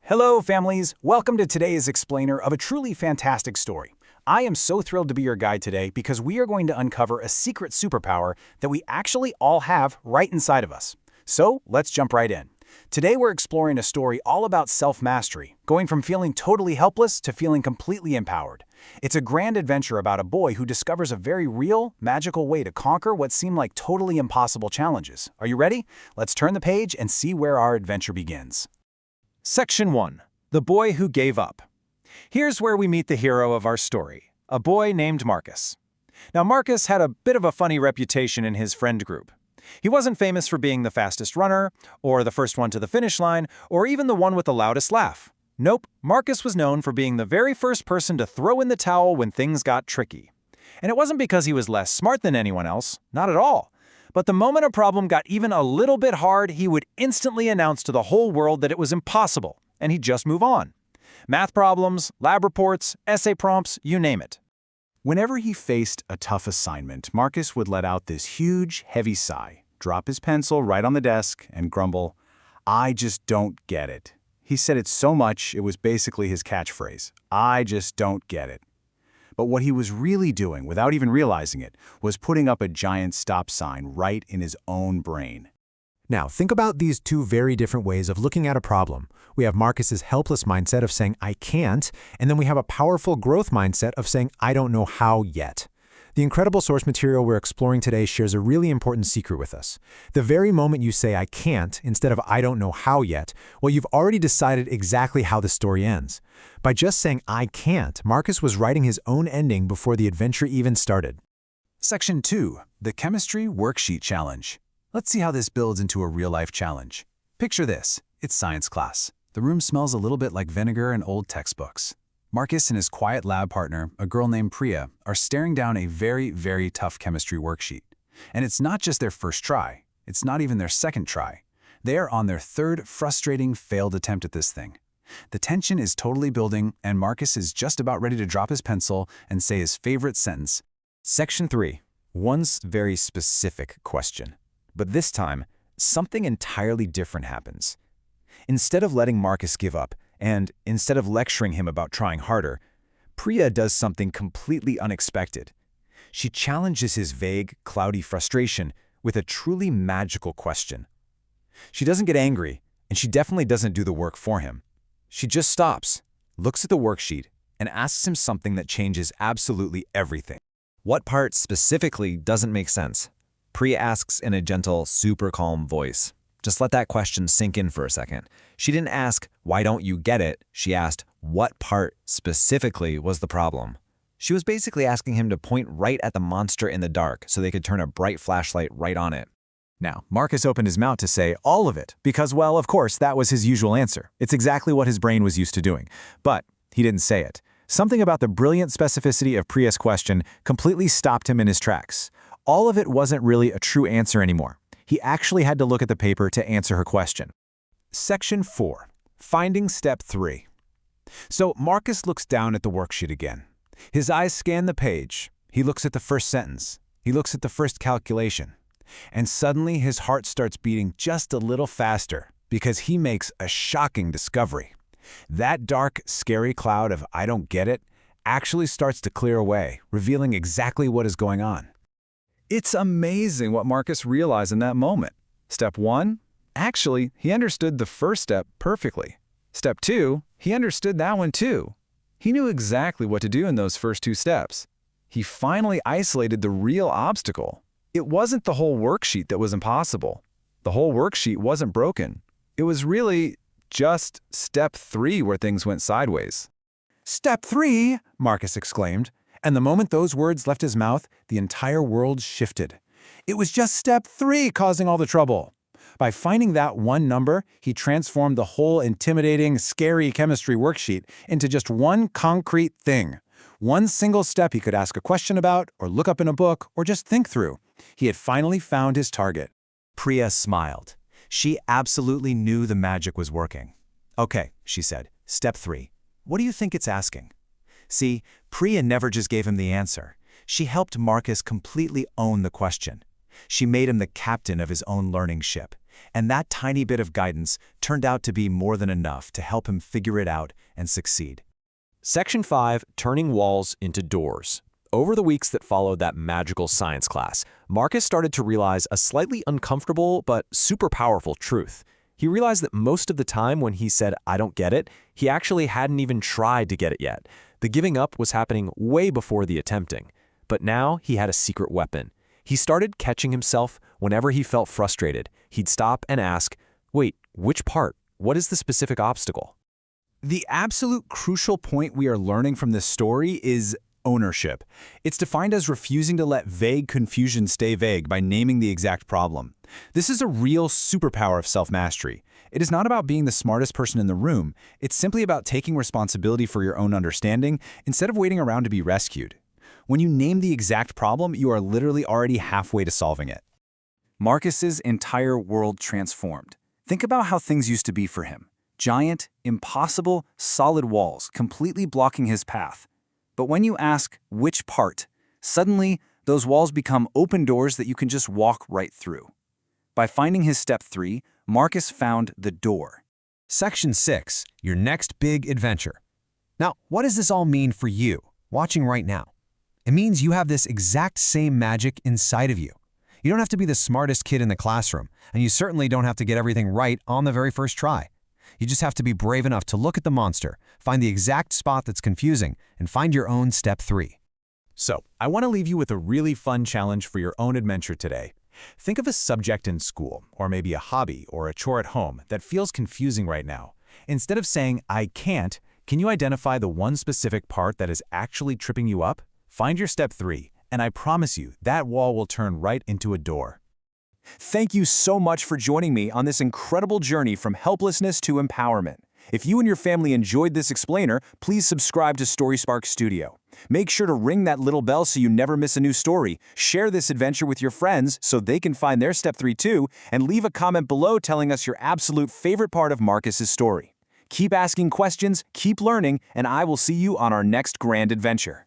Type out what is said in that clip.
Hello, families! Welcome to today's explainer of a truly fantastic story. I am so thrilled to be your guide today because we are going to uncover a secret superpower that we actually all have right inside of us. So, let's jump right in. Today we're exploring a story all about self-mastery, going from feeling totally helpless to feeling completely empowered. It's a grand adventure about a boy who discovers a very real, magical way to conquer what seem like totally impossible challenges. Are you ready? Let's turn the page and see where our adventure begins. Section 1. The Boy Who Gave Up. Here's where we meet the hero of our story, a boy named Marcus. Now, Marcus had a bit of a funny reputation in his friend group. He wasn't famous for being the fastest runner, or the first one to the finish line, or even the one with the loudest laugh. Nope, Marcus was known for being the very first person to throw in the towel when things got tricky. And it wasn't because he was less smart than anyone else, not at all. But the moment a problem got even a little bit hard, he would instantly announce to the whole world that it was impossible, and he'd just move on. Math problems, lab reports, essay prompts, you name it. Whenever he faced a tough assignment, Marcus would let out this huge, heavy sigh, drop his pencil right on the desk, and grumble, "I just don't get it." He said it so much, it was basically his catchphrase, "I just don't get it." But what he was really doing, without even realizing it, was putting up a giant stop sign right in his own brain. Now, think about these two very different ways of looking at a problem. We have Marcus's helpless mindset of saying, "I can't," and then we have a powerful growth mindset of saying, "I don't know how yet." The incredible source material we're exploring today shares a really important secret with us. The very moment you say, "I can't," instead of "I don't know how yet," well, you've already decided exactly how the story ends. By just saying, "I can't," Marcus was writing his own ending before the adventure even started. Section 2. The Chemistry Worksheet Challenge. Let's see how this builds into a real-life challenge. Picture this. It's science class. The room smells a little bit like vinegar and old textbooks. Marcus and his quiet lab partner, a girl named Priya, are staring down a very, very tough chemistry worksheet. And it's not just their first try. It's not even their second try. They are on their third frustrating, failed attempt at this thing. The tension is totally building, and Marcus is just about ready to drop his pencil and say his favorite sentence. Section 3. One very specific question. But this time, something entirely different happens. Instead of letting Marcus give up, and instead of lecturing him about trying harder, Priya does something completely unexpected. She challenges his vague, cloudy frustration with a truly magical question. She doesn't get angry, and she definitely doesn't do the work for him. She just stops, looks at the worksheet, and asks him something that changes absolutely everything. What part specifically doesn't make sense? Priya asks in a gentle, super calm voice. Just let that question sink in for a second. She didn't ask, "Why don't you get it?" She asked, "What part specifically was the problem?" She was basically asking him to point right at the monster in the dark so they could turn a bright flashlight right on it. Now, Marcus opened his mouth to say all of it, because, well, of course, that was his usual answer. It's exactly what his brain was used to doing. But he didn't say it. Something about the brilliant specificity of Priya's question completely stopped him in his tracks. All of it wasn't really a true answer anymore. He actually had to look at the paper to answer her question. Section 4. Finding Step 3. So Marcus looks down at the worksheet again. His eyes scan the page. He looks at the first sentence. He looks at the first calculation. And suddenly his heart starts beating just a little faster because he makes a shocking discovery. That dark, scary cloud of "I don't get it" actually starts to clear away, revealing exactly what is going on. It's amazing what Marcus realized in that moment. Step 1? Actually, he understood the first step perfectly. Step 2? He understood that one too. He knew exactly what to do in those first two steps. He finally isolated the real obstacle. It wasn't the whole worksheet that was impossible. The whole worksheet wasn't broken. It was really just Step 3 where things went sideways. "Step 3!" Marcus exclaimed. And the moment those words left his mouth, the entire world shifted. It was just Step 3 causing all the trouble. By finding that one number, he transformed the whole intimidating, scary chemistry worksheet into just one concrete thing. One single step he could ask a question about, or look up in a book, or just think through. He had finally found his target. Priya smiled. She absolutely knew the magic was working. "Okay," she said, "Step 3. What do you think it's asking?" See, Priya never just gave him the answer. She helped Marcus completely own the question. She made him the captain of his own learning ship. And that tiny bit of guidance turned out to be more than enough to help him figure it out and succeed. Section 5, Turning Walls into Doors. Over the weeks that followed that magical science class, Marcus started to realize a slightly uncomfortable but super powerful truth. He realized that most of the time when he said, "I don't get it," he actually hadn't even tried to get it yet. The giving up was happening way before the attempting. But now he had a secret weapon. He started catching himself whenever he felt frustrated. He'd stop and ask, "Wait, which part? What is the specific obstacle?" The absolute crucial point we are learning from this story is ownership. It's defined as refusing to let vague confusion stay vague by naming the exact problem. This is a real superpower of self-mastery. It is not about being the smartest person in the room. It's simply about taking responsibility for your own understanding instead of waiting around to be rescued. When you name the exact problem, you are literally already halfway to solving it. Marcus's entire world transformed. Think about how things used to be for him. Giant, impossible, solid walls completely blocking his path. But when you ask which part, suddenly those walls become open doors that you can just walk right through. By finding his step 3, Marcus found the door. Section 6, Your Next Big Adventure. Now, what does this all mean for you, watching right now? It means you have this exact same magic inside of you. You don't have to be the smartest kid in the classroom, and you certainly don't have to get everything right on the very first try. You just have to be brave enough to look at the monster, find the exact spot that's confusing, and find your own step 3. So, I want to leave you with a really fun challenge for your own adventure today. Think of a subject in school, or maybe a hobby or a chore at home that feels confusing right now. Instead of saying, "I can't," can you identify the one specific part that is actually tripping you up? Find your step 3, and I promise you that wall will turn right into a door. Thank you so much for joining me on this incredible journey from helplessness to empowerment. If you and your family enjoyed this explainer, please subscribe to StorySpark Studio. Make sure to ring that little bell so you never miss a new story. Share this adventure with your friends so they can find their step 3 too, and leave a comment below telling us your absolute favorite part of Marcus's story. Keep asking questions, keep learning, and I will see you on our next grand adventure.